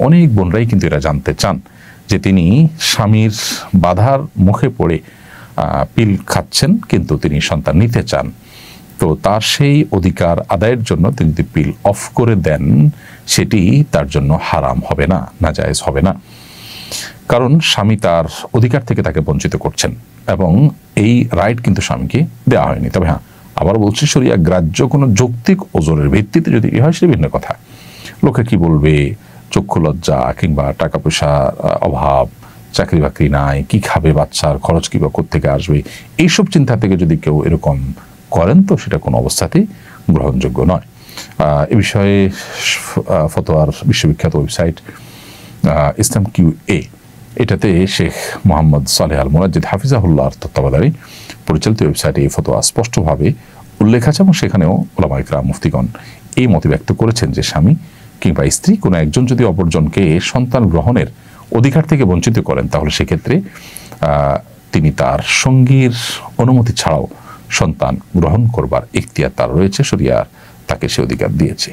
অনেক বোনরাই কিন্তু এরা জানতে চান যে তিনি স্বামীর বাধার মুখে পড়ে পিল খাচ্ছেন, কিন্তু তিনি সন্তান নিতে চান। তো তার সেই অধিকার আদায়ের জন্য তিনি যদি পিল অফ করে দেন, সেটি তার জন্য হারাম হবে না, নাজায়েজ হবে না। কারণ স্বামী তার অধিকার থেকে তাকে বঞ্চিত করছেন এবং এই রাইট কিন্তু স্বামীকে দেওয়া হয়নি। তবে হ্যাঁ, আবার বলছি, শরিয়া গ্রাহ্য কোনো যৌক্তিক ওজনের ভিত্তিতে যদি হয় সেটা ভিন্ন কথা। লোকে কি বলবে, চক্ষু লজ্জা কিংবা টাকা পয়সার অভাব, চাকরি বাকরি নাই, কি খাবে, বাচ্চার খরচ কিংবা কোত্থেকে আসবে, এইসব চিন্তা থেকে যদি কেউ এরকম করেন তো সেটা কোনো অবস্থাতেই গ্রহণযোগ্য নয়। এ বিষয়ে ফতোয়ার বিশ্ববিখ্যাত ওয়েবসাইট ইসলাম কিউ.এ, এটাতে শেখ মোহাম্মদ সালেহ আল মুনাজ্জিদ হাফিজাহুল্লাহর তত্ত্বাবধানে পরিচালিত ওয়েবসাইটে এই ফতোয়া স্পষ্টভাবে উল্লেখ আছে এবং সেখানেও উলামায়ে কেরাম, মুফতিগণ এই মত ব্যক্ত করেছেন যে স্বামী কিংবা স্ত্রী কোনো একজন যদি অপরজনকে সন্তান গ্রহণের অধিকার থেকে বঞ্চিত করেন, তাহলে সেক্ষেত্রে তিনি তার সঙ্গীর অনুমতি ছাড়াও সন্তান গ্রহণ করবার ইখতিয়ার তার রয়েছে, শরিয়া তাকে সে অধিকার দিয়েছে।